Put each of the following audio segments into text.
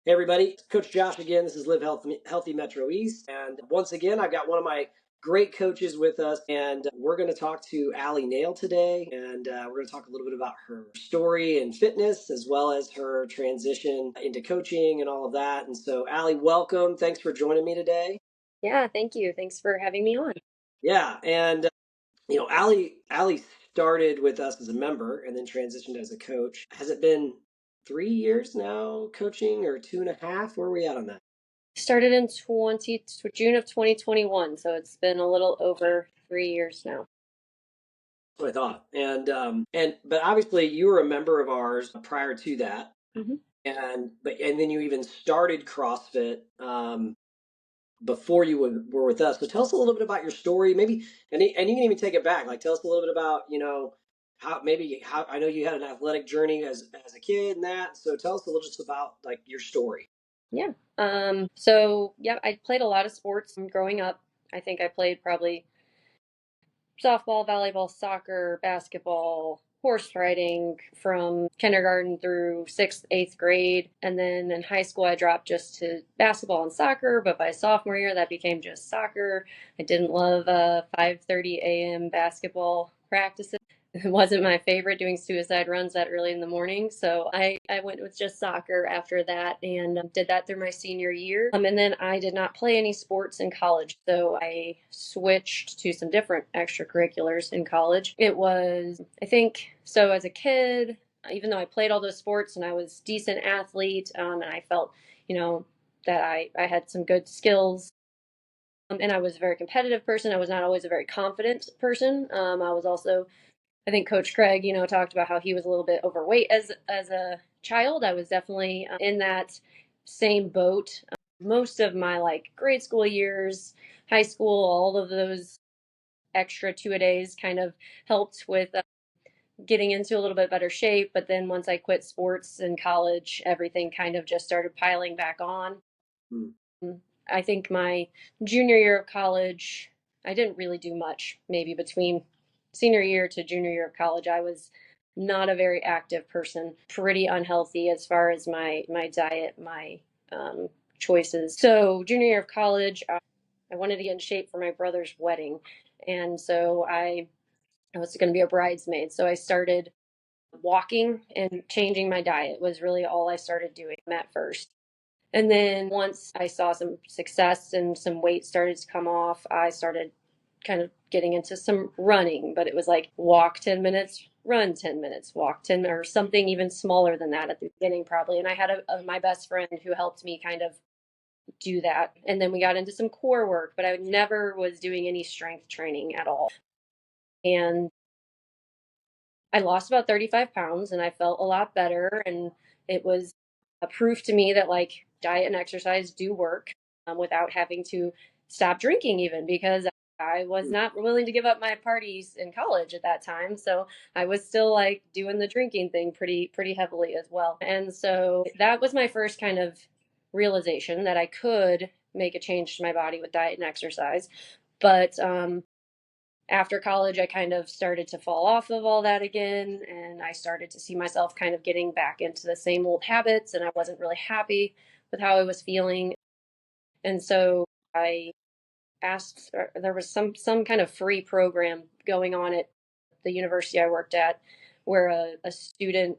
Hey everybody, Coach Josh again. This is Live Healthy Metro East. And once again, I've got one of my great coaches with us, and we're going to talk to Ali Naile today. And we're going to talk a little bit about her story and fitness, as well as her transition into coaching and all of that. And so, Ali, welcome. Thanks for joining me today. Yeah, thank you. Thanks for having me on. Yeah, and Ali started with us as a member and then transitioned as a coach. Has it been 3 years now coaching, or 2.5? Where are we at on that? Started in June of 2021, so it's been a little over 3 years now. What I thought. But obviously you were a member of ours prior to that. hmm And then you even started CrossFit before you were with us. So tell us a little bit about your story, maybe, and you can even take it back. Like, tell us a little bit about, how I know you had an athletic journey as a kid and that. So tell us a little just about like your story. Yeah. So I played a lot of sports growing up. I think I played probably softball, volleyball, soccer, basketball, horse riding from kindergarten through sixth, eighth grade. And then in high school, I dropped just to basketball and soccer. But by sophomore year, that became just soccer. I didn't love 5:30 a.m. basketball practices. It wasn't my favorite doing suicide runs that early in the morning. So I went with just soccer after that and did that through my senior year. And then I did not play any sports in college. So I switched to some different extracurriculars in college. It was, I think, so as a kid, even though I played all those sports and I was a decent athlete, and I felt, that I had some good skills. And I was a very competitive person. I was not always a very confident person. I was also, I think Coach Craig, talked about how he was a little bit overweight as a child. I was definitely in that same boat. Most of my like grade school years, high school, all of those extra two-a-days kind of helped with getting into a little bit better shape. But then once I quit sports in college, everything kind of just started piling back on. Hmm. I think my junior year of college, I didn't really do much. Maybe between senior year to junior year of college, I was not a very active person, pretty unhealthy as far as my diet, my choices. So junior year of college, I wanted to get in shape for my brother's wedding, and so I was going to be a bridesmaid. So I started walking, and changing my diet was really all I started doing at first. And then once I saw some success and some weight started to come off, I started kind of getting into some running, but it was like walk 10 minutes, run 10 minutes, walk 10 or something even smaller than that at the beginning, probably. And I had my best friend who helped me kind of do that. And then we got into some core work, but I never was doing any strength training at all. And I lost about 35 pounds and I felt a lot better. And it was a proof to me that like diet and exercise do work, without having to stop drinking, even because I was not willing to give up my parties in college at that time. So I was still like doing the drinking thing pretty heavily as well. And so that was my first kind of realization that I could make a change to my body with diet and exercise. But after college, I kind of started to fall off of all that again. And I started to see myself kind of getting back into the same old habits. And I wasn't really happy with how I was feeling. And so I asked, there was some kind of free program going on at the university I worked at where a student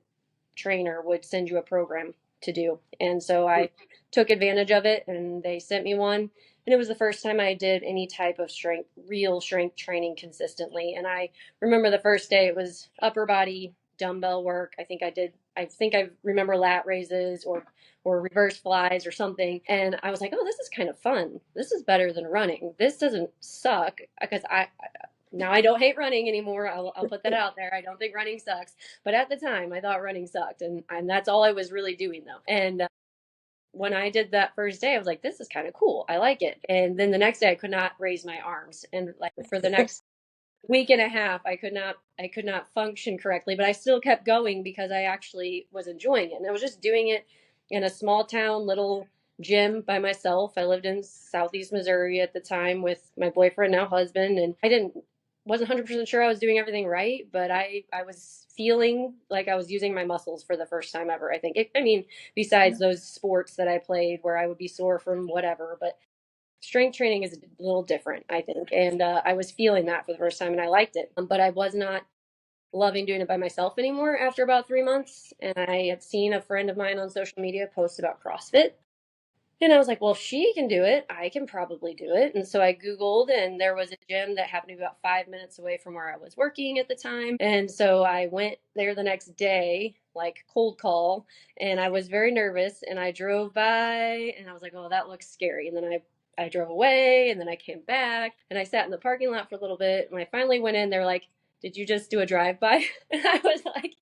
trainer would send you a program to do. And so I took advantage of it and they sent me one. And it was the first time I did any type of real strength training consistently. And I remember the first day it was upper body dumbbell work. I remember lat raises or reverse flies or something. And I was like, oh, this is kind of fun. This is better than running. This doesn't suck because now I don't hate running anymore. I'll put that out there. I don't think running sucks. But at the time, I thought running sucked. And that's all I was really doing, though. And when I did that first day, I was like, this is kind of cool. I like it. And then the next day, I could not raise my arms. And like for the next week and a half, I could not function correctly. But I still kept going because I actually was enjoying it. And I was just doing it in a small town, little gym by myself. I lived in Southeast Missouri at the time with my boyfriend, now husband. And I didn't wasn't 100% sure I was doing everything right, but I was feeling like I was using my muscles for the first time ever. I think. I mean, besides those sports that I played where I would be sore from whatever, but strength training is a little different, I think. And I was feeling that for the first time, and I liked it. But I was not loving doing it by myself anymore after about 3 months. And I had seen a friend of mine on social media post about CrossFit. And I was like, well, if she can do it, I can probably do it. And so I Googled, and there was a gym that happened to be about 5 minutes away from where I was working at the time. And so I went there the next day, like cold call, and I was very nervous. And I drove by, and I was like, oh, that looks scary. And then I drove away, and then I came back, and I sat in the parking lot for a little bit. When I finally went in, they're like, did you just do a drive by? And I was like,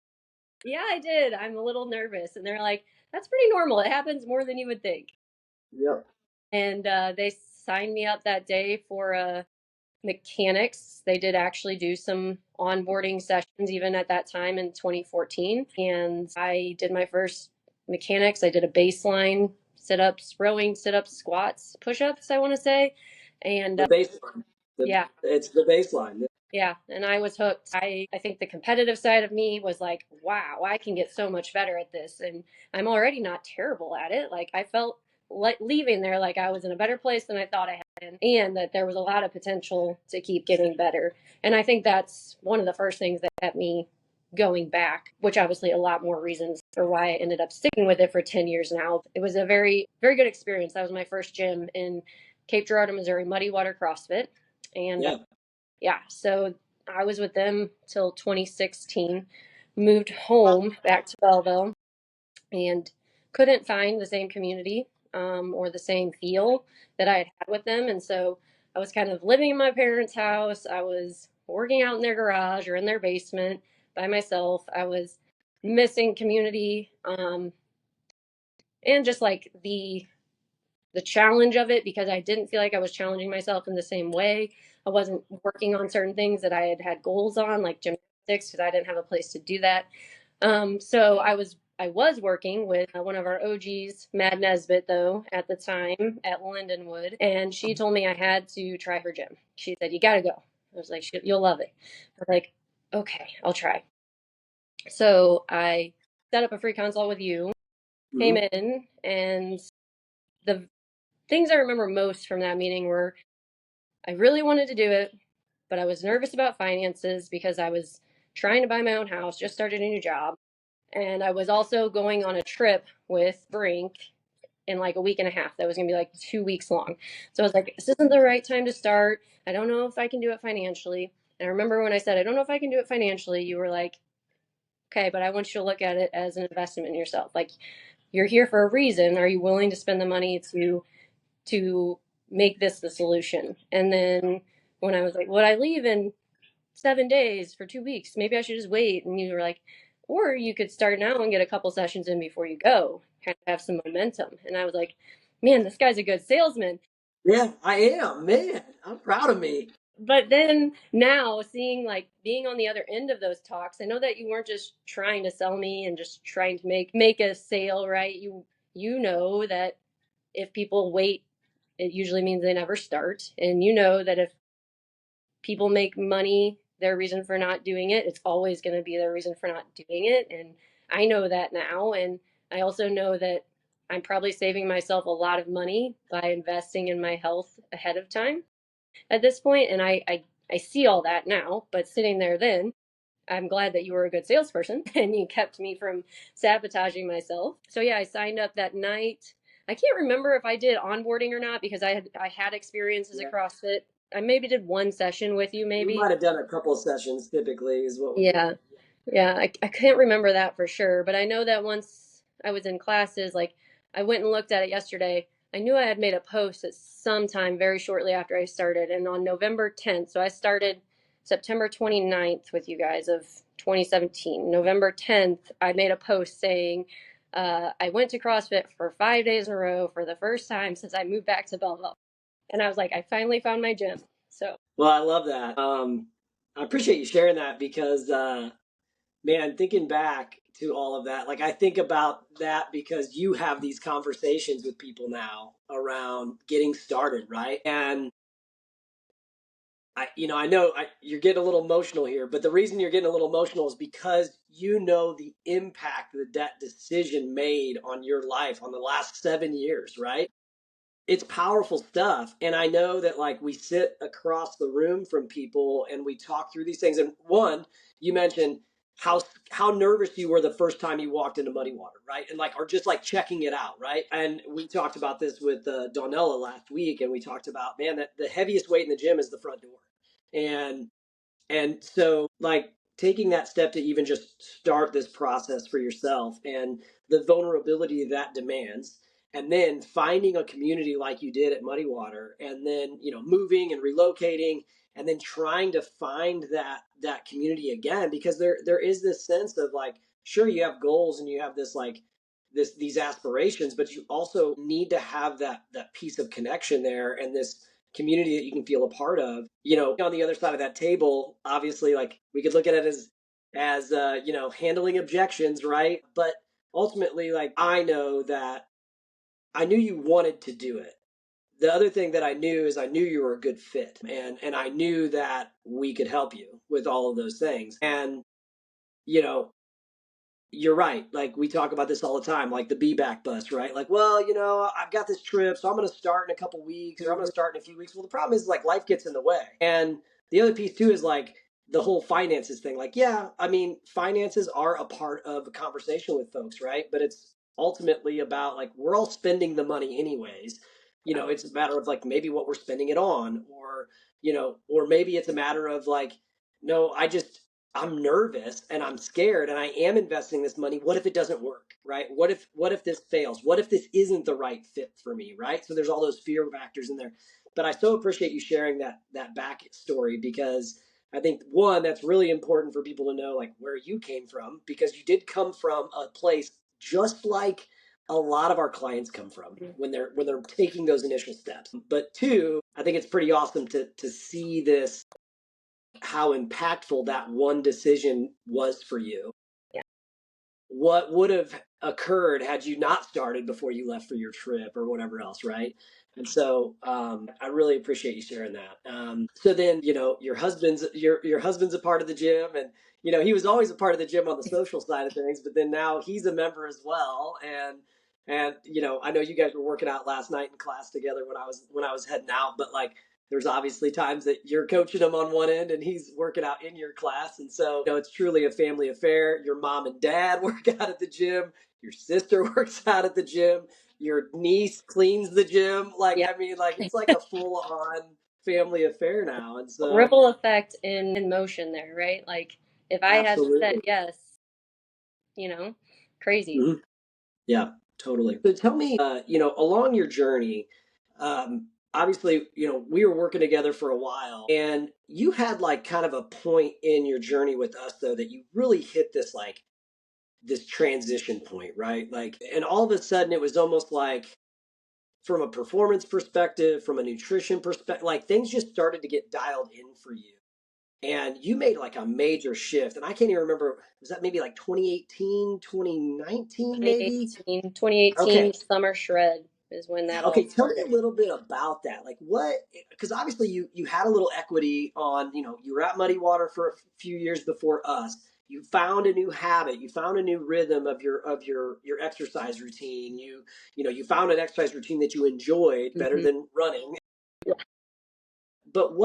yeah, I did. I'm a little nervous. And they're like, that's pretty normal. It happens more than you would think. Yep. And they signed me up that day for mechanics. They did actually do some onboarding sessions even at that time in 2014. And I did my first mechanics. I did a baseline sit ups, rowing sit ups, squats, push ups, I want to say. And The baseline. yeah, It's the baseline. yeah, and I was hooked. I think the competitive side of me was like, wow, I can get so much better at this. And I'm already not terrible at it. Like, I felt like leaving there like I was in a better place than I thought I had been, and that there was a lot of potential to keep getting better. And I think that's one of the first things that kept me going back, which obviously a lot more reasons for why I ended up sticking with it for 10 years now. It was a very, very good experience. That was my first gym in Cape Girardeau, Missouri, Muddy Water CrossFit. And Yeah. yeah, so I was with them till 2016, moved home back to Belleville, and couldn't find the same community or the same feel that I had had with them. And so I was kind of living in my parents' house. I was working out in their garage or in their basement by myself. I was missing community and just like the challenge of it, because I didn't feel like I was challenging myself in the same way. I wasn't working on certain things that I had had goals on, like gymnastics, because I didn't have a place to do that. So I was working with one of our OGs, Mad Nesbitt, though, at the time at Lindenwood, and she told me I had to try her gym. She said, "You got to go." I was like, "You'll love it." I was like, "Okay, I'll try." So I set up a free consult with you, came Mm-hmm. in, and the things I remember most from that meeting were I really wanted to do it, but I was nervous about finances because I was trying to buy my own house, just started a new job. And I was also going on a trip with Brink in like a week and a half. That was going to be like 2 weeks long. So I was like, this isn't the right time to start. I don't know if I can do it financially. And I remember when I said, I don't know if I can do it financially, you were like, okay, but I want you to look at it as an investment in yourself. Like, you're here for a reason. Are you willing to spend the money to make this the solution? And then when I was like, would I leave in 7 days for 2 weeks? Maybe I should just wait. And you were like, or you could start now and get a couple sessions in before you go, kind of have some momentum. And I was like, man, this guy's a good salesman. Yeah, I am, man. I'm proud of me. But then now seeing like being on the other end of those talks, I know that you weren't just trying to sell me and just trying to make a sale, right? You know that if people wait, it usually means they never start. And you know that if people make money, their reason for not doing it, it's always going to be their reason for not doing it. And I know that now. And I also know that I'm probably saving myself a lot of money by investing in my health ahead of time at this point. And I see all that now, but sitting there then, I'm glad that you were a good salesperson and you kept me from sabotaging myself. So yeah, I signed up that night. I can't remember if I did onboarding or not because I had experience as a Yeah. CrossFit. I maybe did one session with you, We maybe. might have done a couple of sessions typically is what we Yeah. Yeah, I can't remember that for sure, but I know that once I was in classes, like I went and looked at it yesterday. I knew I had made a post at some time very shortly after I started, and on November 10th, so I started September 29th with you guys of 2017. November 10th, I made a post saying I went to CrossFit for 5 days in a row for the first time since I moved back to Belleville. And I was like, I finally found my gym. So, Well, I love that. I appreciate you sharing that because man, thinking back to all of that, like I think about that because you have these conversations with people now around getting started, right? And you're getting a little emotional here, but the reason you're getting a little emotional is because you know the impact that that decision made on your life on the last 7 years, right? It's powerful stuff. And I know that like we sit across the room from people and we talk through these things. And one, you mentioned how how nervous you were the first time you walked into Muddy Water, right? And like, or just like checking it out, right? And we talked about this with Donella last week, and we talked about, man, that the heaviest weight in the gym is the front door. And so, like, taking that step to even just start this process for yourself and the vulnerability that demands, and then finding a community like you did at Muddy Water, and then, moving and relocating, and then trying to find that community again, because there is this sense of like, sure, you have goals and you have this like these aspirations, but you also need to have that piece of connection there and this community that you can feel a part of. On the other side of that table, obviously, like we could look at it as handling objections, right? But ultimately, like I know that I knew you wanted to do it. The other thing that I knew is I knew you were a good fit, and I knew that we could help you with all of those things. And you know, you're right. Like we talk about this all the time, like the be back bus, right? Like, well, I've got this trip, so I'm going to start in a couple weeks, or I'm going to start in a few weeks. Well, the problem is like life gets in the way. And the other piece too is like the whole finances thing. Like, yeah, I mean, finances are a part of a conversation with folks, right? But it's ultimately about like we're all spending the money anyways. It's a matter of like maybe what we're spending it on, or maybe it's a matter of like, no, I'm nervous and I'm scared and I am investing this money. What if it doesn't work, right? What if this fails? What if this isn't the right fit for me, right? So there's all those fear factors in there. But I so appreciate you sharing that back story, because I think one, that's really important for people to know like where you came from, because you did come from a place just like a lot of our clients come from when they're taking those initial steps. But two, I think it's pretty awesome to see this, how impactful that one decision was for you. Yeah. What would have occurred had you not started before you left for your trip or whatever else, right? And so I really appreciate you sharing that. So then, your husband's a part of the gym, and he was always a part of the gym on the social side of things, but then now he's a member as well. And I know you guys were working out last night in class together when I was heading out, but like there's obviously times that you're coaching him on one end and he's working out in your class. And so, it's truly a family affair. Your mom and dad work out at the gym. Your sister works out at the gym. Your niece cleans the gym. Like, Yeah. I mean, like it's like a full on family affair now. And so, Ripple effect in motion there, right? Like if I hadn't said absolutely. yes, you know, crazy. Mhm. Yeah, totally. So tell me, along your journey, obviously, we were working together for a while, and you had like kind of a point in your journey with us, though, that you really hit this transition point, right? Like, and all of a sudden, it was almost like from a performance perspective, from a nutrition perspective, like things just started to get dialed in for you. And you made like a major shift. And I can't even remember, was that maybe like 2018, 2019, maybe? 2018 Okay. summer shred is when that all Okay, tell me a started. little bit about that. Like what, because obviously you had a little equity on, you were at Muddy Water for a few years before us. You found a new habit, you found a new rhythm of your exercise routine. You found an exercise routine that you enjoyed better Hmm. than running. But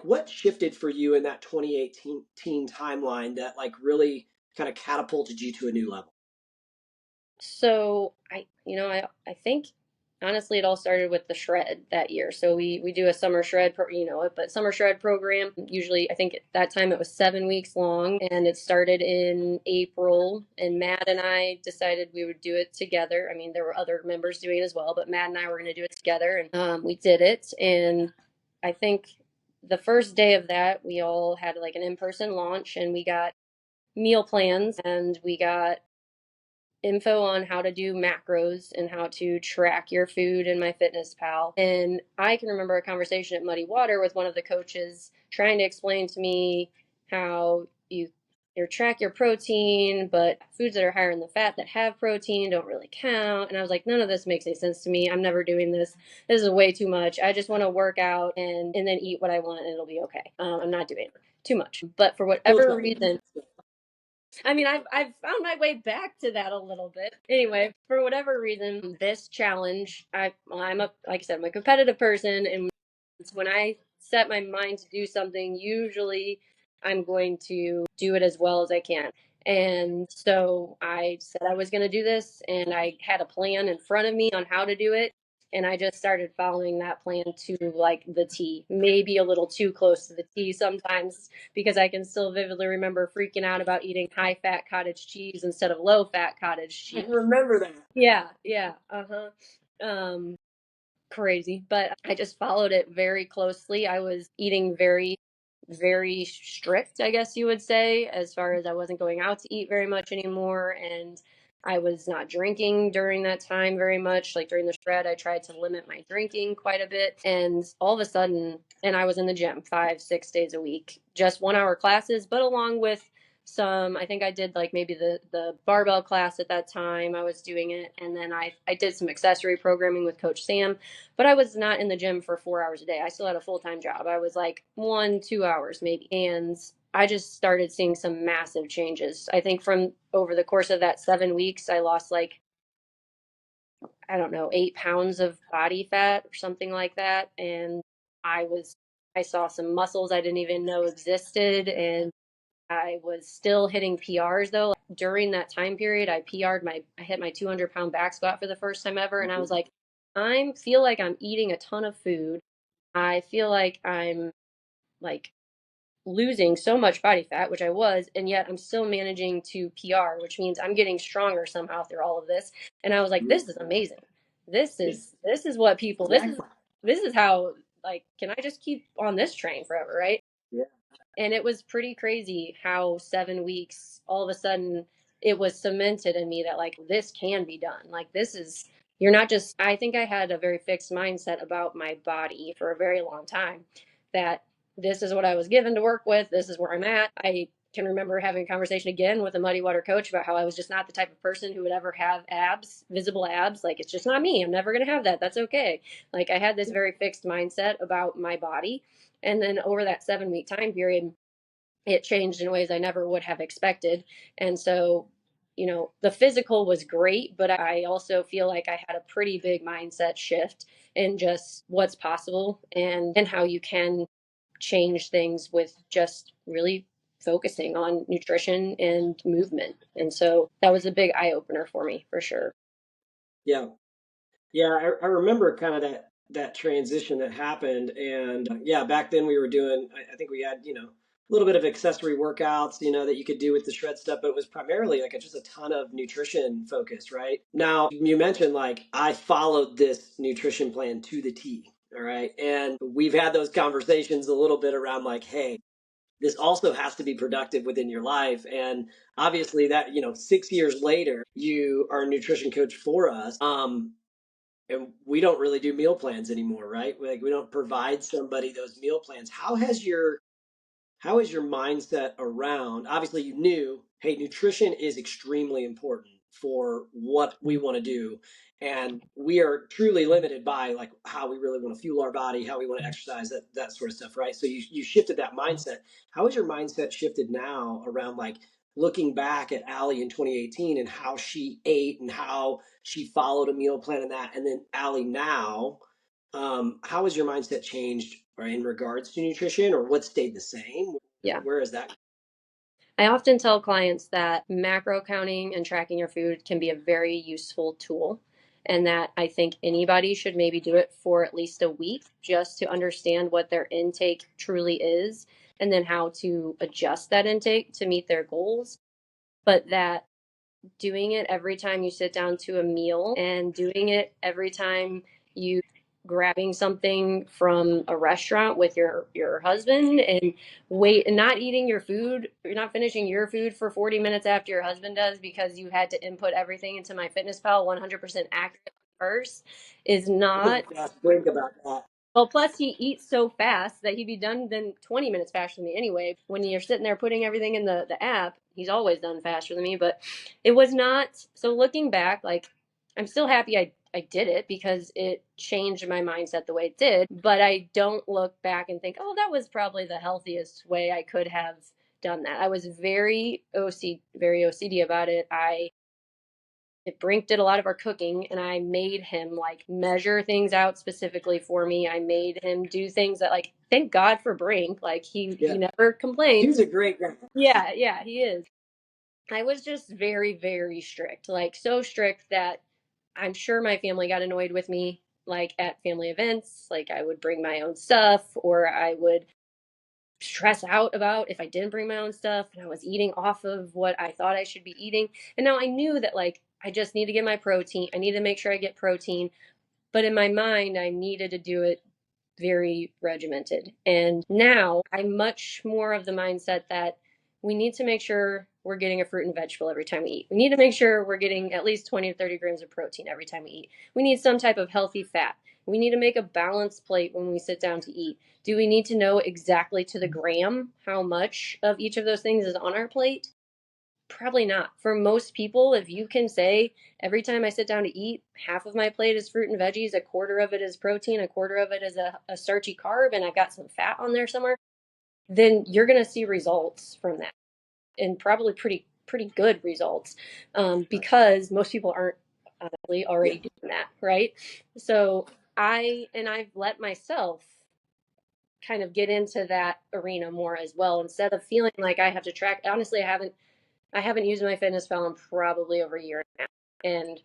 what shifted for you in that 2018 timeline that like really kind of catapulted you to a new level? So I think honestly it all started with the shred that year. So we do a summer shred, but summer shred program. Usually, I think at that time it was 7 weeks long, and it started in April. And Matt and I decided we would do it together. I mean, there were other members doing it as well, but Matt and I were going to do it together, and we did it. And I think the first day of that, we all had like an in-person launch, and we got meal plans, and we got info on how to do macros and how to track your food in MyFitnessPal. And I can remember a conversation at Muddy Water with one of the coaches trying to explain to me how you track your protein, but foods that are higher in the fat that have protein don't really count. And I was like, none of this makes any sense to me. I'm never doing this. This is way too much. I just want to work out and then eat what I want and it'll be okay. I'm not doing too much. But for Still whatever trying. reason, I mean, I've found my way back to that a little bit. Anyway, for whatever reason, this challenge, I'm a, like I said, I'm a competitive person, and when I set my mind to do something, usually I'm going to do it as well as I can. And so I said I was going to do this, and I had a plan in front of me on how to do it. And I just started following that plan to like the T, maybe a little too close to the T sometimes, because I can still vividly remember freaking out about eating high fat cottage cheese instead of low fat cottage I cheese. remember that. Yeah, yeah, uh-huh. Um, Crazy, but I just followed it very closely. I was eating very, very strict, I guess you would say, as far as I wasn't going out to eat very much anymore. And I was not drinking during that time very much. Like during the shred, I tried to limit my drinking quite a bit. And all of a sudden, and I was in the gym 5, 6 days a week, just 1 hour classes, but along with some, I think I did like maybe the barbell class at that time. I was doing it. And then I did some accessory programming with Coach Sam, but I was not in the gym for 4 hours a day. I still had a full time job. I was like 1, 2 hours maybe. And I just started seeing some massive changes. I think from over the course of that 7 weeks, I lost like, I don't know, 8 pounds of body fat or something like that. And I was, I saw some muscles I didn't even know existed. And I was still hitting PRs though. During that time period, I hit my 200-pound back squat for the first time ever. And I was like, I feel like I'm eating a ton of food. I feel like I'm like losing so much body fat, which I was, and yet I'm still managing to PR, which means I'm getting stronger somehow through all of this. And I was like, this is amazing. This is what people Exactly. this is how, like, can I just keep on this train forever, right? Yeah. And it was pretty crazy how 7 weeks all of a sudden it was cemented in me that like this can be done. Like this is, you're not just, I think I had a very fixed mindset about my body for a very long time, that this is what I was given to work with, this is where I'm at. I can remember having a conversation again with a muddy water coach about how I was just not the type of person who would ever have abs, visible abs. Like it's just not me, I'm never going to have that, that's okay. Like I had this very fixed mindset about my body. And then over that 7 week time period, it changed in ways I never would have expected. And so, the physical was great, but I also feel like I had a pretty big mindset shift in just what's possible and how you can change things with just really focusing on nutrition and movement. And so that was a big eye opener for me for sure. Yeah. Yeah, I remember kind of that transition that happened, and yeah, back then we were doing. I think we had a little bit of accessory workouts, that you could do with the shred stuff, but it was primarily like just a ton of nutrition focus, right? Now you mentioned like I followed this nutrition plan to the T, all right, and we've had those conversations a little bit around like, hey, this also has to be productive within your life. And obviously that 6 years later you are a nutrition coach for us. And we don't really do meal plans anymore, right? Like we don't provide somebody those meal plans. How is your mindset around? Obviously, you knew, hey, nutrition is extremely important for what we want to do, and we are truly limited by like how we really want to fuel our body, how we want to exercise, that sort of stuff, right? So you shifted that mindset. How has your mindset shifted now around like looking back at Allie in 2018 and how she ate and how she followed a meal plan and that, and then Allie now, how has your mindset changed or in regards to nutrition, or what stayed the same? Yeah. Where is that? I often tell clients that macro counting and tracking your food can be a very useful tool, and that I think anybody should maybe do it for at least a week just to understand what their intake truly is and then how to adjust that intake to meet their goals. But that doing it every time you sit down to a meal and doing it every time you grabbing something from a restaurant with your husband and wait and not eating your food, you're not finishing your food for 40 minutes after your husband does because you had to input everything into my fitness pal 100% accurate first is Oh not gosh, think about that. Well, plus he eats so fast that he'd be done then 20 minutes faster than me anyway. When you're sitting there putting everything in the app, he's always done faster than me. But it was not. So looking back, like I'm still happy I did it because it changed my mindset the way it did. But I don't look back and think, oh, that was probably the healthiest way I could have done that. I was very OCD about it. Brink did a lot of our cooking, and I made him like measure things out specifically for me. I made him do things that, like, thank God for Brink. Like Yeah, he never complained. he's a great guy. Yeah, yeah, he is. I was just very, very strict. Like so strict that I'm sure my family got annoyed with me, like at family events. Like I would bring my own stuff, or I would stress out about if I didn't bring my own stuff and I was eating off of what I thought I should be eating. And now I knew that, like, I just need to get my protein. I need to make sure I get protein. But in my mind, I needed to do it very regimented. And now I'm much more of the mindset that we need to make sure we're getting a fruit and vegetable every time we eat. We need to make sure we're getting at least 20 to 30 grams of protein every time we eat. We need some type of healthy fat. We need to make a balanced plate when we sit down to eat. Do we need to know exactly to the gram how much of each of those things is on our plate? Probably not. For most people, if you can say every time I sit down to eat, half of my plate is fruit and veggies, a quarter of it is protein, a quarter of it is a starchy carb, and I've got some fat on there somewhere, then you're going to see results from that, and probably pretty good results, because most people aren't honestly Yeah. already doing that, right? So I've let myself kind of get into that arena more as well, instead of feeling like I have to track. Honestly, I haven't used my fitness pal in probably over a year now. And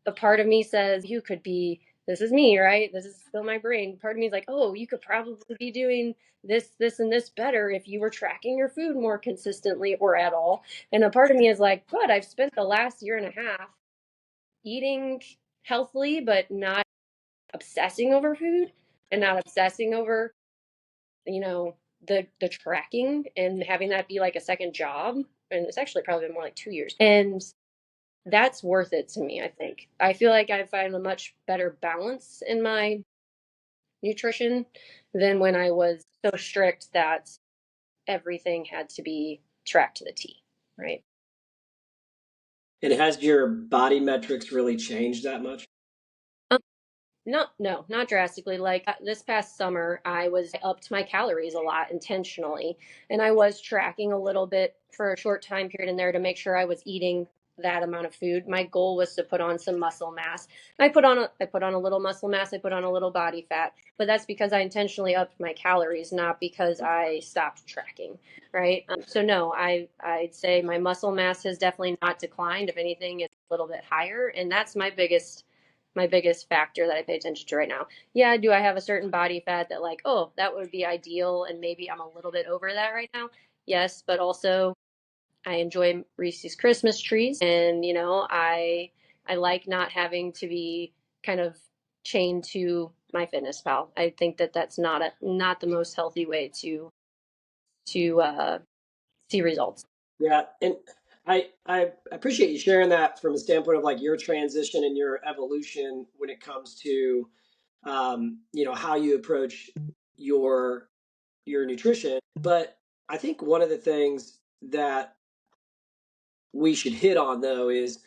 a part of me says, you could be, this is me, right? This is still my brain. Part of me is like, oh, you could probably be doing this, and this better if you were tracking your food more consistently or at all. And a part of me is like, but I've spent the last year and a half eating healthily, but not obsessing over food and not obsessing over, you know, the tracking and having that be like a second job. And it's actually probably been more like 2 years. And that's worth it to me, I think. I feel like I find a much better balance in my nutrition than when I was so strict that everything had to be tracked to the T, right? And has your body metrics really changed that much? No, not drastically. Like this past summer, I upped my calories a lot intentionally, and I was tracking a little bit for a short time period in there to make sure I was eating that amount of food. My goal was to put on some muscle mass. I put on a little muscle mass. I put on a little body fat, but that's because I intentionally upped my calories, not because I stopped tracking. Right. So no, I'd say my muscle mass has definitely not declined. If anything, it's a little bit higher, and that's my biggest factor that I pay attention to right now. Yeah, do I have a certain body fat that, like, oh, that would be ideal and maybe I'm a little bit over that right now? Yes, but also I enjoy Reese's Christmas trees, and I like not having to be kind of chained to my fitness pal. I think that that's not the most healthy way to see results. Yeah, and I appreciate you sharing that from a standpoint of like your transition and your evolution when it comes to how you approach your your nutrition. But I think one of the things that we should hit on though is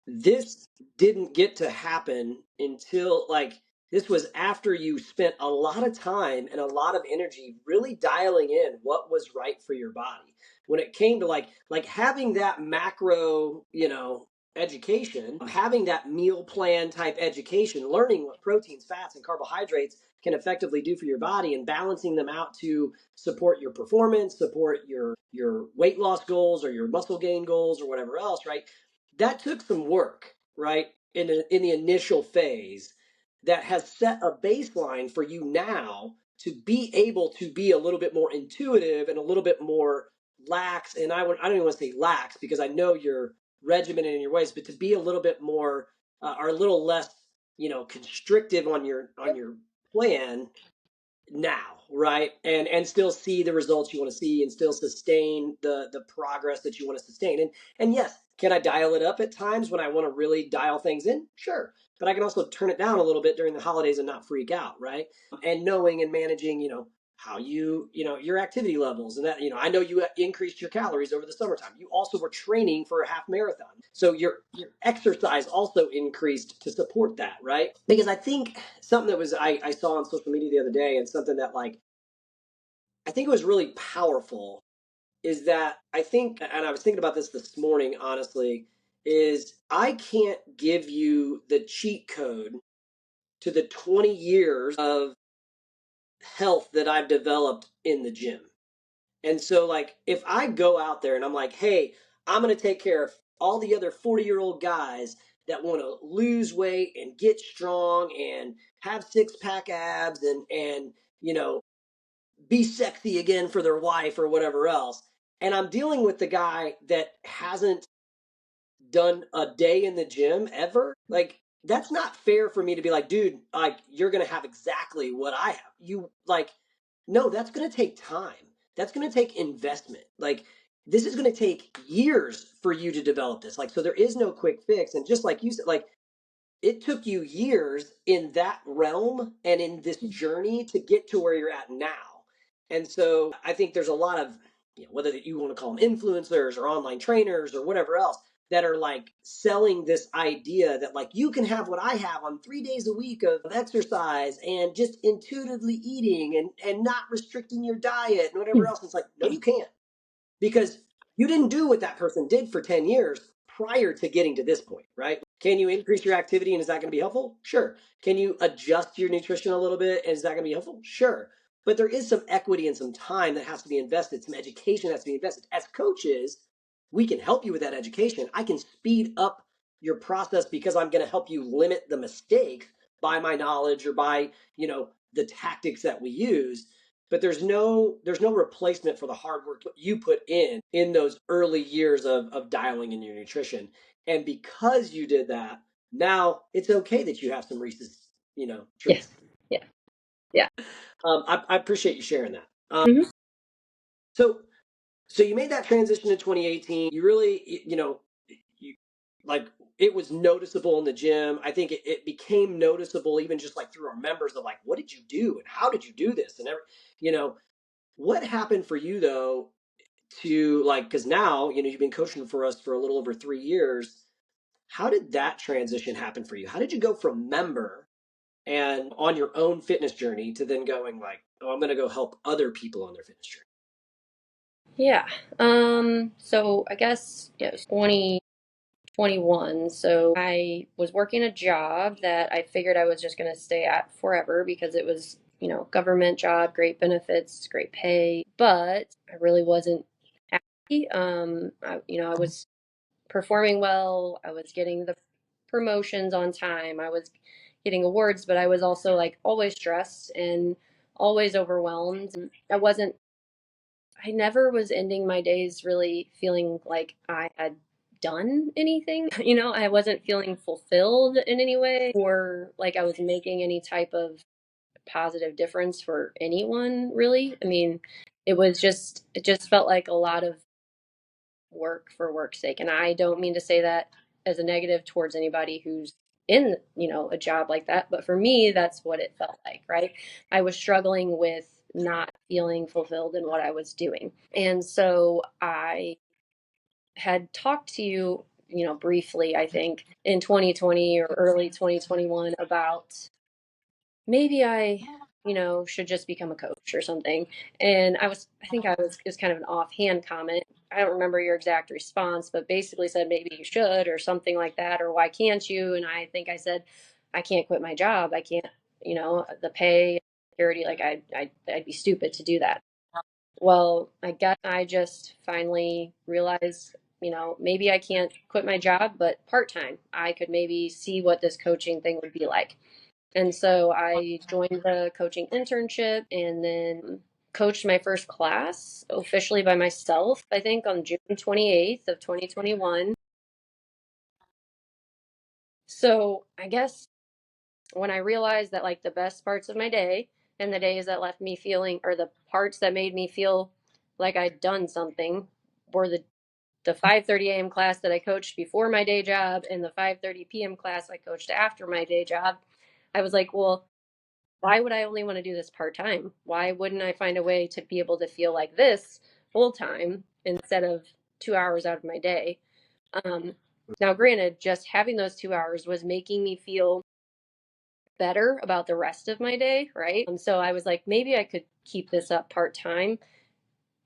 this didn't get to happen until like this was after you spent a lot of time and a lot of energy really dialing in what was right for your body when it came to like having that macro education, having that meal plan type education, learning what proteins, fats, and carbohydrates can effectively do for your body and balancing them out to support your performance, support your weight loss goals or your muscle gain goals or whatever else, right? That took some work, right? In the initial phase that has set a baseline for you now to be able to be a little bit more intuitive and a little bit more lax. And I don't even want to say lax because I know you're regimented in your ways, but to be a little bit more or a little less, constrictive on your plan now, right? And still see the results you want to see and still sustain the progress that you want to sustain. And yes, Can I dial it up at times when I want to really dial things in? Sure. But I can also turn it down a little bit during the holidays and not freak out, right? And knowing and managing, how your activity levels, and that, I know you increased your calories over the summertime. You also were training for a half marathon. So your exercise also increased to support that, right? Because I think something that was I saw on social media the other day, and something that, like, I think it was really powerful, is that I think, and I was thinking about this morning, honestly, is I can't give you the cheat code to the 20 years of health that I've developed in the gym. And so, like, if I go out there and I'm like, hey, I'm going to take care of all the other 40-year-old guys that want to lose weight and get strong and have six-pack abs and, be sexy again for their wife or whatever else. And I'm dealing with the guy that hasn't done a day in the gym ever. Like, that's not fair for me to be like, dude, like, you're gonna have exactly what I have. You, like, no, that's gonna take time. That's gonna take investment. Like, this is gonna take years for you to develop this. Like, so there is no quick fix. And just like you said, like, it took you years in that realm and in this journey to get to where you're at now. And so I think there's a lot of, whether you want to call them influencers or online trainers or whatever else, that are like selling this idea that, like, you can have what I have on 3 days a week of exercise and just intuitively eating and not restricting your diet and whatever else. It's like, no, you can't, because you didn't do what that person did for 10 years prior to getting to this point, right? Can you increase your activity, and is that going to be helpful? Sure. Can you adjust your nutrition a little bit, and is that going to be helpful? Sure. But there is some equity and some time that has to be invested, some education that has to be invested. As coaches, we can help you with that education. I can speed up your process because I'm going to help you limit the mistakes by my knowledge or by, the tactics that we use. But there's no replacement for the hard work you put in those early years of dialing in your nutrition. And because you did that, now it's okay that you have some Reese's, Yeah. treats. Yeah. Yeah. I appreciate you sharing that. Hmm. So so you made that transition in 2018. You really, you, like, it was noticeable in the gym. I think it became noticeable even just like through our members of, like, what did you do and how did you do this and you know what happened for you though, to, like, because now, you've been coaching for us for a little over 3 years. How did that transition happen for you? How did you go from member and on your own fitness journey to then going like, oh, I'm going to go help other people on their fitness journey? Yeah. So I guess, yeah, it was 2021. So I was working a job that I figured I was just going to stay at forever because it was, government job, great benefits, great pay, but I really wasn't happy. I was performing well. I was getting the promotions on time. I was getting awards, but I was also like always stressed and always overwhelmed. And I never was ending my days really feeling like I had done anything. I wasn't feeling fulfilled in any way or like I was making any type of positive difference for anyone, really. I mean, it just felt like a lot of work for work's sake. And I don't mean to say that as a negative towards anybody who's in, a job like that. But for me, that's what it felt like, right? I was struggling with not feeling fulfilled in what I was doing. And so I had talked to you, briefly, I think in 2020 or early 2021 about maybe I, should just become a coach or something. And I think it was kind of an offhand comment. I don't remember your exact response, but basically said maybe you should or something like that, or why can't you? And I think I said, I can't quit my job. I can't, the pay, security, like I'd be stupid to do that. Well, I guess I just finally realized, maybe I can't quit my job, but part time, I could maybe see what this coaching thing would be like. And so I joined the coaching internship and then coached my first class officially by myself, I think on June 28th of 2021. So I guess when I realized that like the best parts of my day and the days that left me feeling, or the parts that made me feel like I'd done something, were the the 5:30 a.m. class that I coached before my day job and the 5:30 p.m. class I coached after my day job. I was like, well, why would I only want to do this part time? Why wouldn't I find a way to be able to feel like this full time instead of 2 hours out of my day? Um, Now, granted, just having those 2 hours was making me feel better about the rest of my day, right? So I was like, maybe I could keep this up part time.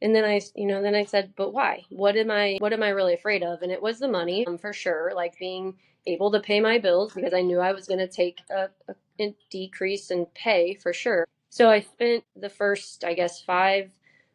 And then then I said, but why? What am I really afraid of? And it was the money, for sure, like being able to pay my bills because I knew I was going to take a decrease in pay for sure. So I spent the first, I guess, 5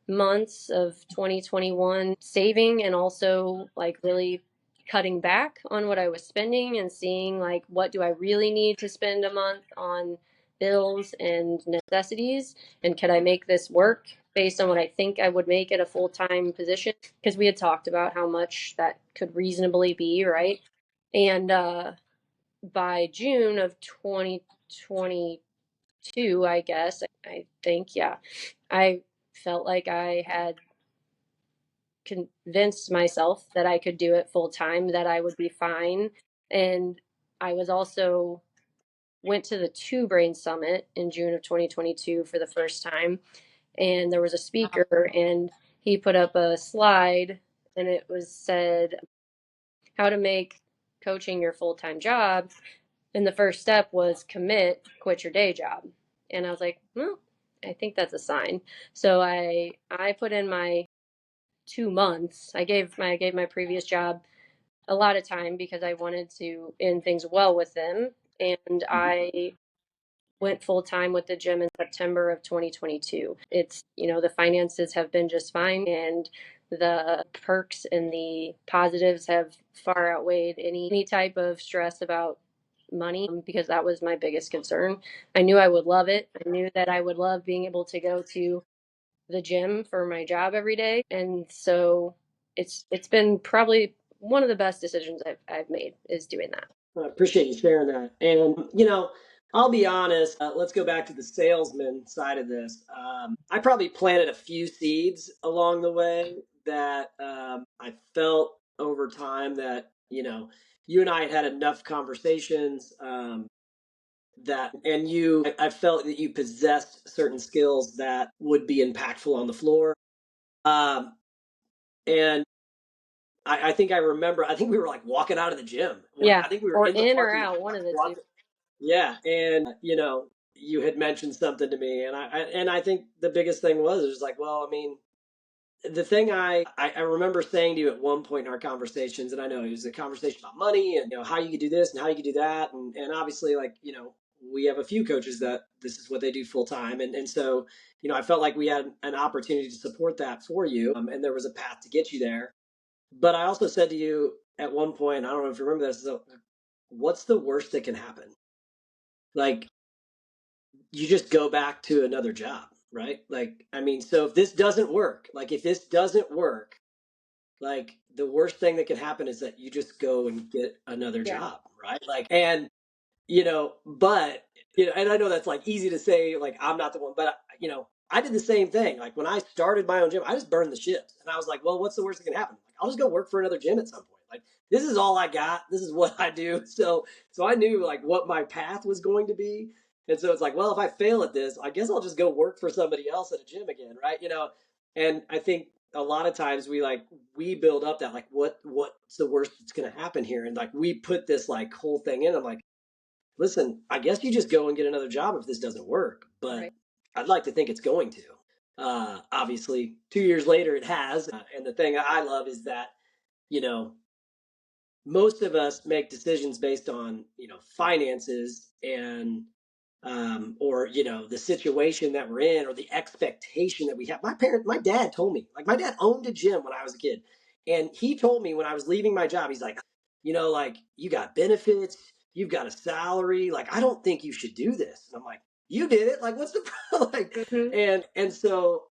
months of 2021 saving and also like really cutting back on what I was spending and seeing like what do I really need to spend a month on bills and necessities, and could I make this work based on what I think I would make at a full-time position, because we had talked about how much that could reasonably be, right? And by June of 2022, I guess, I think, yeah, I felt like I had convinced myself that I could do it full time, that I would be fine. And I was also went to the Two Brain Summit in June of 2022 for the first time, and there was a speaker, and he put up a slide, and it was said how to make coaching your full-time job, and the first step was quit your day job. And I was like, well, I think that's a sign. So I put in my 2 months. I gave my previous job a lot of time because I wanted to end things well with them, and I went full time with the gym in September of 2022. The finances have been just fine, and the perks and the positives have far outweighed any type of stress about money, because that was my biggest concern. I knew I would love it. I knew that I would love being able to go to the gym for my job every day. And so it's been probably one of the best decisions I've made, is doing that. I appreciate you sharing that. And, I'll be honest, let's go back to the salesman side of this. I probably planted a few seeds along the way that I felt over time that, you and I had enough conversations I felt that you possessed certain skills that would be impactful on the floor. Um, and I think I remember, I think we were like walking out of the gym. Yeah, I think we were or in the in or parking lot, out, one like of the two. walking. Yeah, and you had mentioned something to me, and I think the biggest thing was like, well, I mean, the thing I remember saying to you at one point in our conversations, and I know it was a conversation about money and how you could do this and how you could do that, and obviously, like, we have a few coaches that this is what they do full time, and so I felt like we had an opportunity to support that for you, and there was a path to get you there. But I also said to you at one point, I don't know if you remember this, so what's the worst that can happen? Like, you just go back to another job, right? Like, I mean, so if this doesn't work, like the worst thing that can happen is that you just go and get another Yeah. job, right? Like, and but and I know that's like easy to say, like I'm not the one, but I did the same thing. Like when I started my own gym, I just burned the ships, and I was like, well, what's the worst that can happen? Like, I'll just go work for another gym at some point. Like this is all I got. This is what I do. So I knew like what my path was going to be, and so it's like, well, if I fail at this, I guess I'll just go work for somebody else at a gym again, right? And I think a lot of times we build up that like what's the worst that's going to happen here, and like we put this like whole thing in. I'm like, listen, I guess you just go and get another job if this doesn't work. But Right. I'd like to think it's going to. Obviously, 2 years later, it has. And the thing I love is that, you know, most of us make decisions based on, finances and or the situation that we're in or the expectation that we have. My dad told me, like my dad owned a gym when I was a kid, and he told me when I was leaving my job, he's like, like you got benefits, you've got a salary, like I don't think you should do this. And I'm like, you did it, like what's the problem? Like, Hmm. and so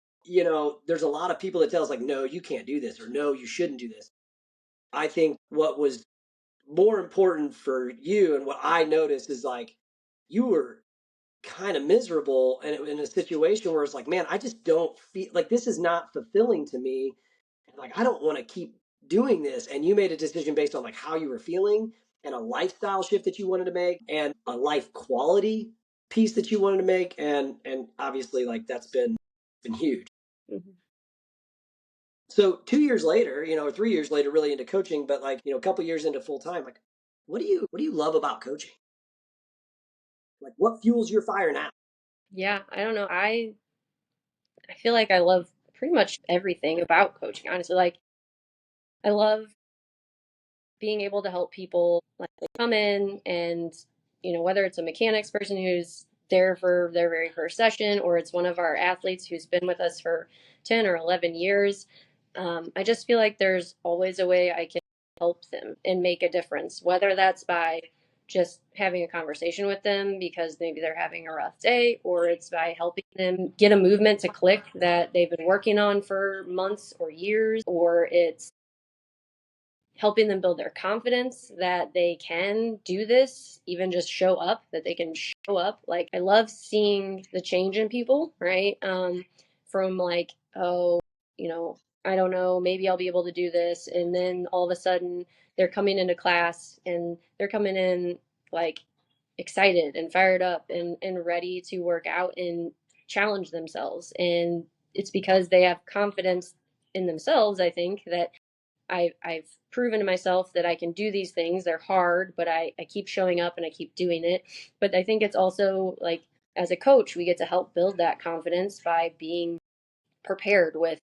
there's a lot of people that tell us like, no, you can't do this, or no, you shouldn't do this. I think what was more important for you and what I noticed is like you were kind of miserable and in a situation where it's like, man, I just don't feel like this is not fulfilling to me. And like, I don't want to keep doing this and you made a decision based on like how you were feeling and a lifestyle shift that you wanted to make and a life quality piece that you wanted to make, and obviously like that's been huge. Mm-hmm. So 2 years later, or 3 years later, really into coaching, but like, a couple years into full time, like what do you love about coaching? Like what fuels your fire now? Yeah, I don't know. I feel like I love pretty much everything about coaching, honestly. Like I love being able to help people like they come in and whether it's a mechanics person who's there for their very first session or it's one of our athletes who's been with us for 10 or 11 years. I just feel like there's always a way I can help them and make a difference, whether that's by just having a conversation with them because maybe they're having a rough day, or it's by helping them get a movement to click that they've been working on for months or years, or it's helping them build their confidence that they can do this, even just show up, that they can show up. Like, I love seeing the change in people, right? From like, oh, I don't know, maybe I'll be able to do this. And then all of a sudden they're coming into class and they're coming in like excited and fired up and ready to work out and challenge themselves. And it's because they have confidence in themselves, I think, that I've proven to myself that I can do these things. They're hard, but I keep showing up and I keep doing it. But I think it's also like as a coach, we get to help build that confidence by being prepared with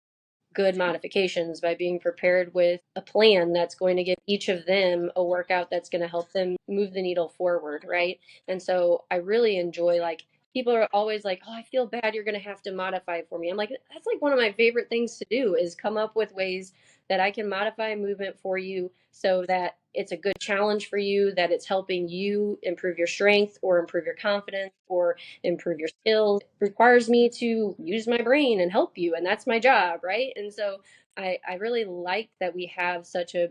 good modifications, by being prepared with a plan that's going to give each of them a workout that's going to help them move the needle forward, right? And so I really enjoy like people are always like, "Oh, I feel bad you're going to have to modify for me." I'm like, that's like one of my favorite things to do is come up with ways that I can modify a movement for you so that it's a good challenge for you, that it's helping you improve your strength or improve your confidence or improve your skills. It requires me to use my brain and help you, and that's my job, right? And so I really like that we have such a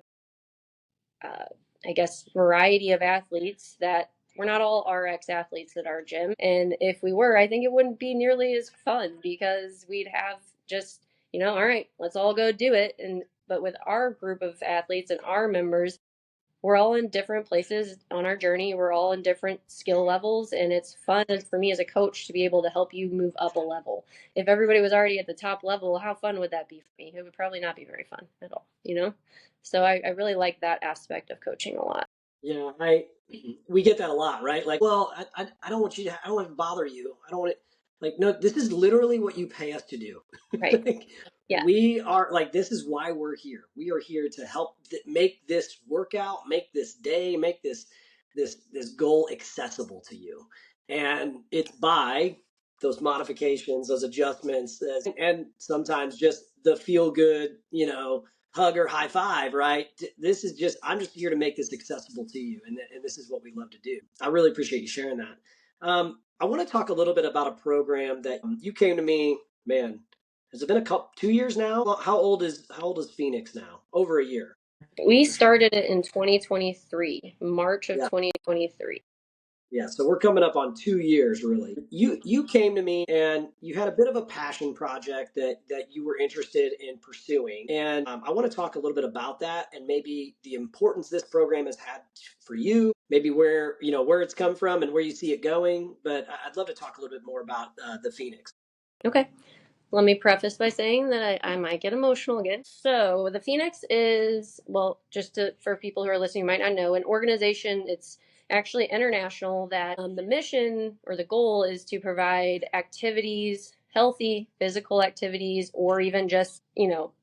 uh, I guess variety of athletes, that we're not all RX athletes at our gym, and if we were, I think it wouldn't be nearly as fun because we'd have just all right, let's all go do it. And but with our group of athletes and our members, we're all in different places on our journey. We're all in different skill levels, and it's fun for me as a coach to be able to help you move up a level. If everybody was already at the top level, how fun would that be for me? It would probably not be very fun at all. So I really like that aspect of coaching a lot. Yeah, I we get that a lot, right? Like, well, I don't want you to, I don't want to bother you. I don't want it. Like, no, this is literally what you pay us to do. Right. Like, Yeah. we are like, this is why we're here. We are here to help make this workout, make this day, make this goal accessible to you, and it's by those modifications, those adjustments, and sometimes just the feel good, hug or high five, right? This is just, I'm just here to make this accessible to you. And this is what we love to do. I really appreciate you sharing that. I want to talk a little bit about a program that you came to me, man. Has it been 2 years now? How old is Phoenix now? Over a year. We started it in 2023, March of Yeah. 2023. Yeah, so we're coming up on 2 years, really. You came to me and you had a bit of a passion project that you were interested in pursuing, and I want to talk a little bit about that and maybe the importance this program has had for you, maybe where it's come from and where you see it going. But I'd love to talk a little bit more about the Phoenix. Okay. Let me preface by saying that I might get emotional again. So, the Phoenix is, well, for people who are listening who might not know, an organization. It's actually international, that the mission or the goal is to provide activities, healthy physical activities, or even just,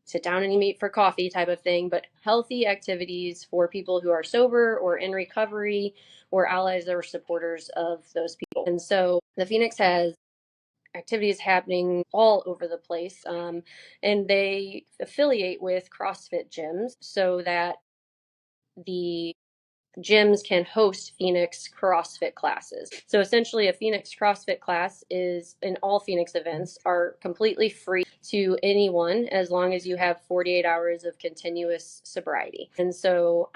sit down and meet for coffee type of thing, but healthy activities for people who are sober or in recovery or allies or supporters of those people. And so, the Phoenix has activities happening all over the place. And they affiliate with CrossFit gyms so that the gyms can host Phoenix CrossFit classes. So essentially, a Phoenix CrossFit class is, and all Phoenix events are completely free to anyone as long as you have 48 hours of continuous sobriety. And so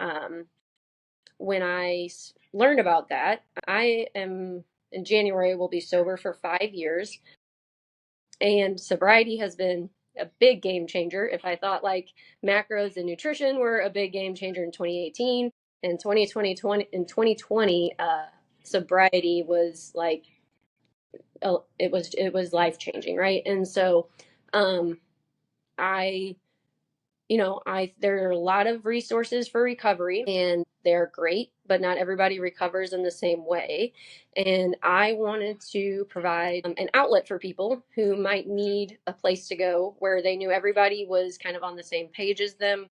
when I learned about that, I am in January will be sober for 5 years, and sobriety has been a big game changer. If I thought like macros and nutrition were a big game changer in 2018, in 2020, sobriety was like, oh, it was life changing, right? And so, I there are a lot of resources for recovery and they're great, but not everybody recovers in the same way. And I wanted to provide an outlet for people who might need a place to go where they knew everybody was kind of on the same page as them,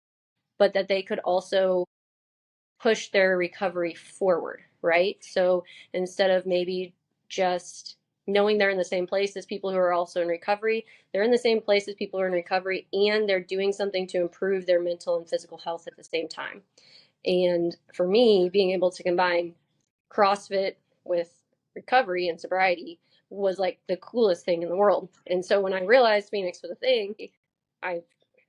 but that they could also push their recovery forward, right? So instead of maybe just knowing they're in the same place as people who are also in recovery, they're in the same place as people who are in recovery and they're doing something to improve their mental and physical health at the same time. And for me, being able to combine CrossFit with recovery and sobriety was like the coolest thing in the world. And so when I realized Phoenix was a thing, I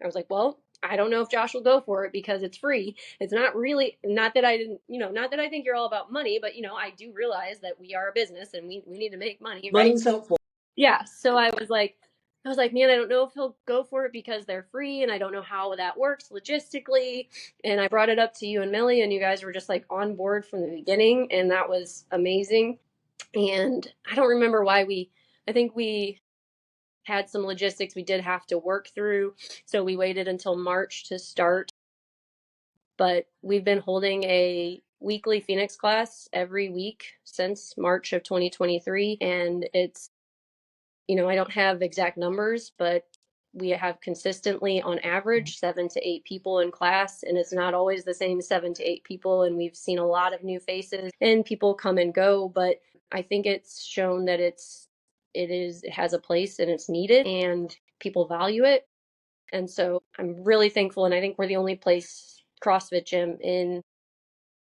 I was like, well, I don't know if Josh will go for it because it's free. It's not really, not that I didn't, not that I think you're all about money, but I do realize that we are a business and we need to make money, right? Money's helpful. Yeah. So I was like, man, I don't know if he'll go for it because they're free and I don't know how that works logistically. And I brought it up to you and Millie, and you guys were just like on board from the beginning. And that was amazing. And I don't remember why I think we had some logistics we did have to work through. So we waited until March to start. But we've been holding a weekly Phoenix class every week since March of 2023. And it's I don't have exact numbers, but we have consistently, on average, 7 to 8 people in class, and it's not always the same 7 to 8 people. And we've seen a lot of new faces, and people come and go. But I think it's shown that it has a place and it's needed, and people value it. And so I'm really thankful, and I think we're the only place CrossFit gym in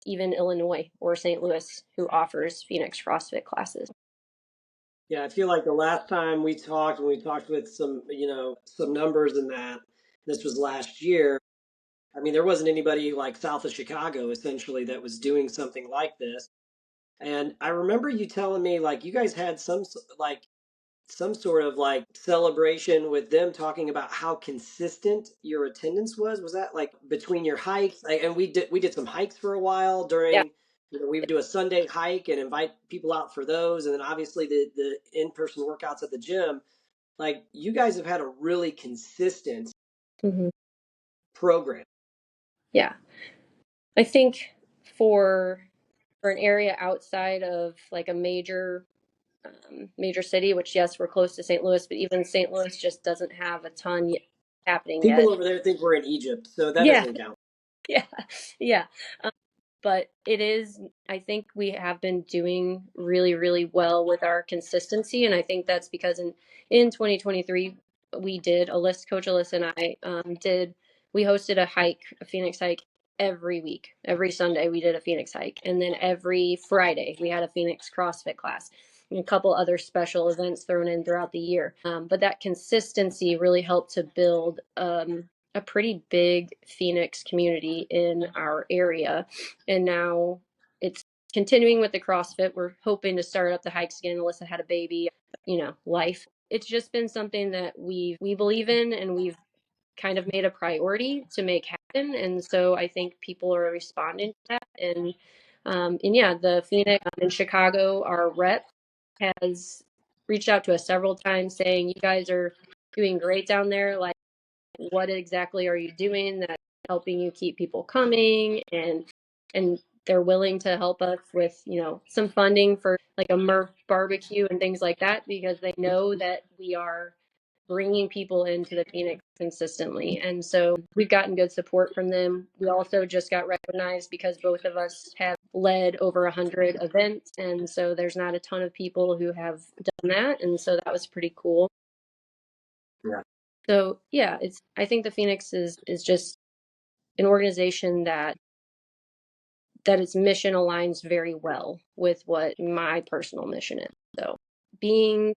even Illinois or St. Louis who offers Phoenix CrossFit classes. Yeah, I feel like the last time when we talked with some, some numbers in that, this was last year. I mean, there wasn't anybody like south of Chicago essentially that was doing something like this. And I remember you telling me like you guys had some sort of like celebration with them talking about how consistent your attendance was. Was that like between your hikes? And we did some hikes for a while Yeah. during, we would do a Sunday hike and invite people out for those, and then obviously the in-person workouts at the gym. Like you guys have had a really consistent Hmm. program. Yeah. I think for for an area outside of like a major city, which yes, we're close to St. Louis, but even St. Louis just doesn't have a ton happening People yet. over there think we're in Egypt, so that Yeah, doesn't count. yeah, yeah. But it is, I think we have been doing really, really well with our consistency. And I think that's because in 2023, we did, Coach Alyssa and I we hosted a hike, a Phoenix hike every week. Every Sunday, we did a Phoenix hike. And then every Friday, we had a Phoenix CrossFit class and a couple other special events thrown in throughout the year. But that consistency really helped to build a pretty big Phoenix community in our area. And now it's continuing with the CrossFit. We're hoping to start up the hikes again. Alyssa had a baby, life. It's just been something that we believe in and we've kind of made a priority to make happen. And so I think people are responding to that. And yeah, the Phoenix in Chicago, our rep has reached out to us several times saying, you guys are doing great down there. Like, what exactly are you doing that's helping you keep people coming? And they're willing to help us with some funding for like a Murph barbecue and things like that, because they know that we are bringing people into the Phoenix consistently. And so we've gotten good support from them. We also just got recognized because both of us have led over 100 events, and so there's not a ton of people who have done that, and so that was pretty cool. Yeah. So yeah, I think the Phoenix is just an organization that its mission aligns very well with what my personal mission is. So being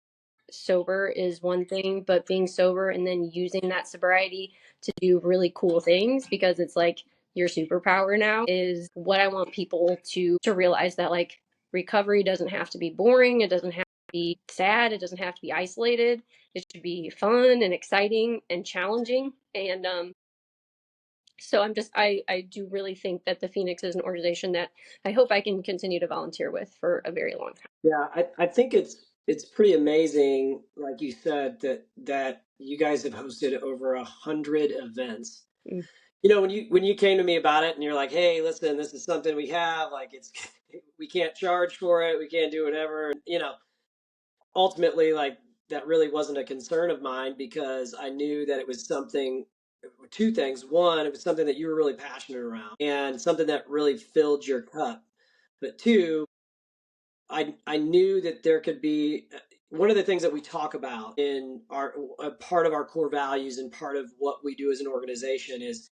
sober is one thing, but being sober and then using that sobriety to do really cool things, because it's like your superpower now, is what I want people to realize, that like recovery doesn't have to be boring. It doesn't have be sad. It doesn't have to be isolated. It should be fun and exciting and challenging. And so I do really think that the Phoenix is an organization that I hope I can continue to volunteer with for a very long time. Yeah, I think it's pretty amazing, like you said, that you guys have hosted over 100 events. Mm. When you came to me about it and you're like, hey, listen, this is something we have, like it's we can't charge for it, we can't do whatever. Ultimately, like that really wasn't a concern of mine because I knew that it was something, two things. One, it was something that you were really passionate around and something that really filled your cup. But two, I knew that there could be one of the things that we talk about in our a part of our core values and part of what we do as an organization is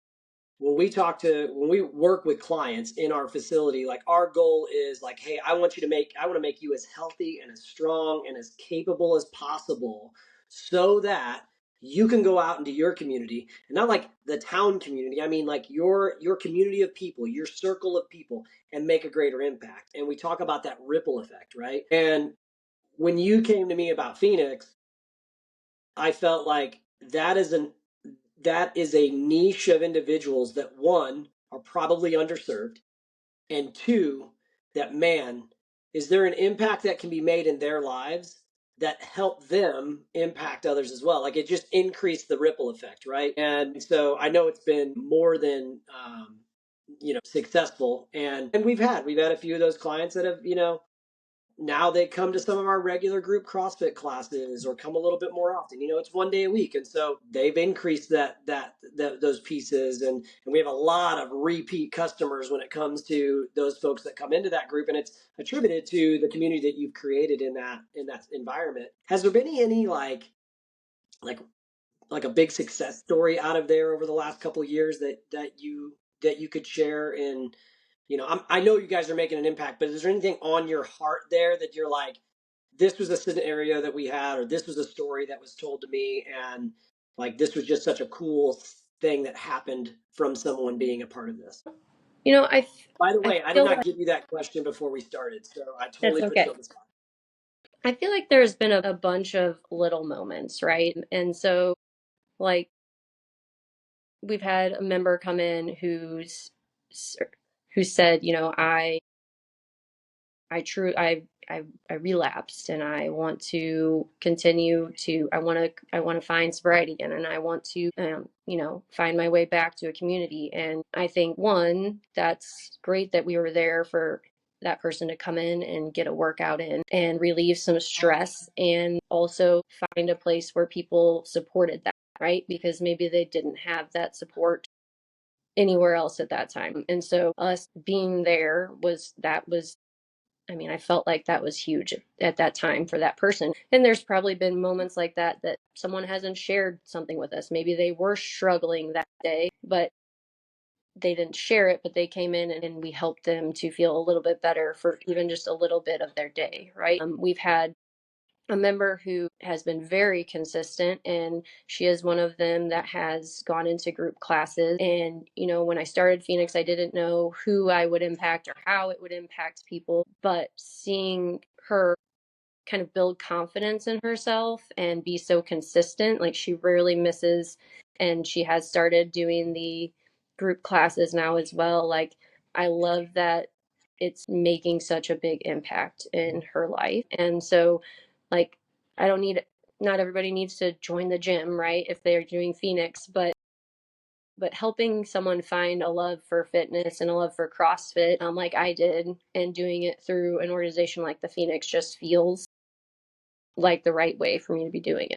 when we work with clients in our facility, like our goal is like, hey, I want to make you as healthy and as strong and as capable as possible so that you can go out into your community, and not like the town community, I mean like your community of people, your circle of people, and make a greater impact. And we talk about that ripple effect, right? And when you came to me about Phoenix, I felt like that is a niche of individuals that one are probably underserved, and two, that man, is there an impact that can be made in their lives that help them impact others as well? Like it just increased the ripple effect, right? And so I know it's been more than successful, and we've had a few of those clients that have now they come to some of our regular group CrossFit classes or come a little bit more often. It's 1 day a week, and so they've increased that those pieces, and we have a lot of repeat customers when it comes to those folks that come into that group, and it's attributed to the community that you've created in that environment. Has there been any like like a big success story out of there over the last couple of years that you could share in I know you guys are making an impact, but is there anything on your heart there that you're like, this was a scenario that we had, or this was a story that was told to me, and like this was just such a cool thing that happened from someone being a part of this? You know, I By the I way, I did feel not like give you that question before we started, so I that's totally put you okay. on the spot. I feel like there's been a bunch of little moments, right? And so, like, we've had a member come in who said, I relapsed and I want to continue to I want to find sobriety again, and I want to find my way back to a community. And I think, one, that's great that we were there for that person to come in and get a workout in and relieve some stress, and also find a place where people supported that, right? Because maybe they didn't have that support anywhere else at that time. And so us being there was, I mean, I felt like that was huge at that time for that person. And there's probably been moments like that someone hasn't shared something with us. Maybe they were struggling that day, but they didn't share it, but they came in and we helped them to feel a little bit better for even just a little bit of their day, right? We've had a member who has been very consistent, and she is one of them that has gone into group classes. And when I started Phoenix, I didn't know who I would impact or how it would impact people, but seeing her kind of build confidence in herself and be so consistent, like she rarely misses, and she has started doing the group classes now as well. Like, I love that it's making such a big impact in her life. And so, like, I don't need not everybody needs to join the gym, right, if they're doing Phoenix, but helping someone find a love for fitness and a love for CrossFit, like I did, and doing it through an organization like the Phoenix just feels like the right way for me to be doing it.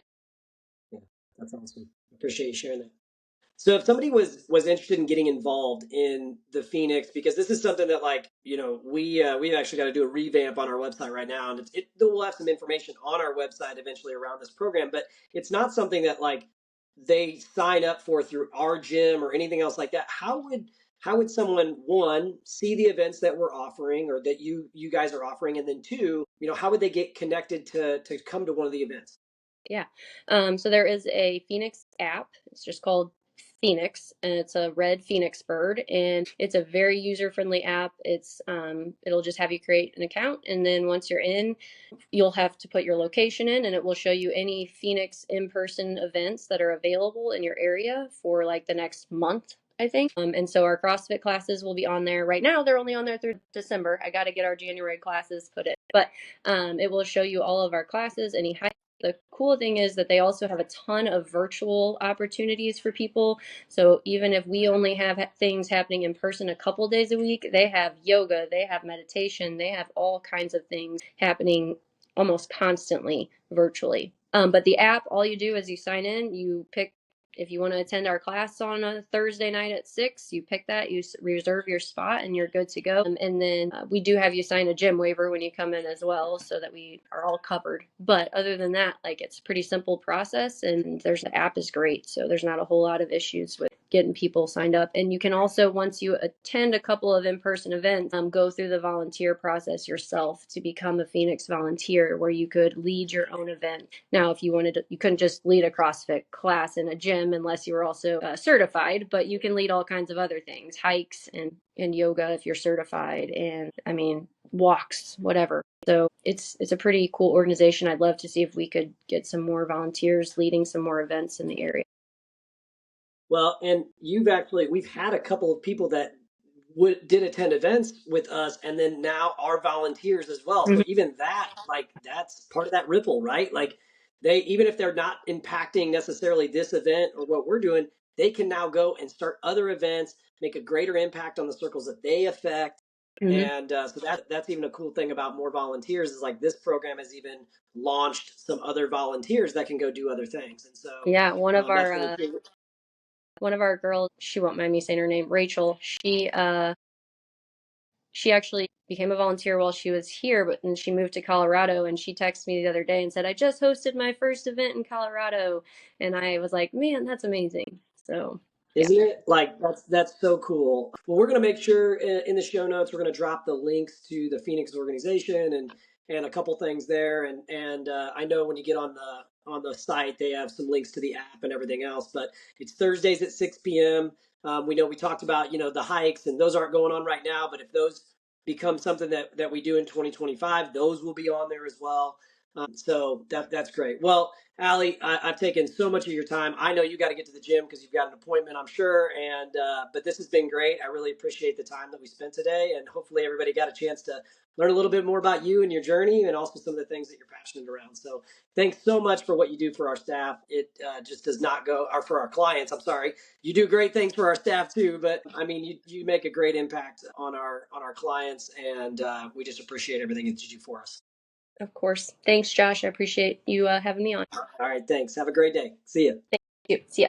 Yeah, that's awesome. Appreciate you sharing that. So if somebody was interested in getting involved in the Phoenix, because this is something that we've actually got to do a revamp on our website right now, and we'll have some information on our website eventually around this program, but it's not something that like they sign up for through our gym or anything else like that. How would someone, one, see the events that we're offering or that you guys are offering, and then two, how would they get connected to come to one of the events? Yeah. So there is a Phoenix app. It's just called Phoenix, and it's a red phoenix bird, and it's a very user-friendly app. It'll just have you create an account, and then once you're in, you'll have to put your location in, and it will show you any Phoenix in-person events that are available in your area for like the next month, I think. And so our CrossFit classes will be on there. Right now, they're only on there through December. I got to get our January classes put in, but it will show you all of our classes, any high. The cool thing is that they also have a ton of virtual opportunities for people. So even if we only have things happening in person a couple days a week, they have yoga, they have meditation, they have all kinds of things happening almost constantly virtually. But the app, all you do is you sign in, you pick if you want to attend our class on a Thursday night at 6, you pick that, you reserve your spot, and you're good to go. And then we do have you sign a gym waiver when you come in as well, so that we are all covered. But other than that, like, it's a pretty simple process, and the app is great, so there's not a whole lot of issues with getting people signed up. And you can also, once you attend a couple of in-person events, go through the volunteer process yourself to become a Phoenix volunteer, where you could lead your own event. Now, if you wanted to, you couldn't just lead a CrossFit class in a gym unless you were also certified, but you can lead all kinds of other things, hikes and yoga if you're certified, and I mean, walks, whatever. So it's a pretty cool organization. I'd love to see if we could get some more volunteers leading some more events in the area. Well, and we've had a couple of people that did attend events with us, and then now are volunteers as well. Mm-hmm. So even that, like, that's part of that ripple, right? Like, they, even if they're not impacting necessarily this event or what we're doing, they can now go and start other events, make a greater impact on the circles that they affect. Mm-hmm. And so that's even a cool thing about more volunteers, is like this program has even launched some other volunteers that can go do other things. And so Yeah, that's really cool. one of our girls, she won't mind me saying her name, Rachel. She actually became a volunteer while she was here, but then she moved to Colorado, and she texted me the other day and said, "I just hosted my first event in Colorado." And I was like, "Man, that's amazing." So, yeah. Isn't it? Like, that's so cool. Well, we're gonna make sure in the show notes we're gonna drop the links to the Phoenix organization and a couple things there. And I know when you get on the site they have some links to the app and everything else. But it's Thursdays at 6 p.m. We know we talked about the hikes, and those aren't going on right now. But if those become something that we do in 2025, those will be on there as well. So that's great. Well, Allie, I've taken so much of your time. I know you got to get to the gym because you've got an appointment, I'm sure. And but this has been great. I really appreciate the time that we spent today, and hopefully everybody got a chance to learn a little bit more about you and your journey, and also some of the things that you're passionate around. So thanks so much for what you do for our staff. It just does not go, or for our clients. I'm sorry, you do great things for our staff too, but I mean, you make a great impact on our clients, and we just appreciate everything that you do for us. Of course. Thanks, Josh. I appreciate you having me on. All right, thanks. Have a great day. See you. Thank you. See ya.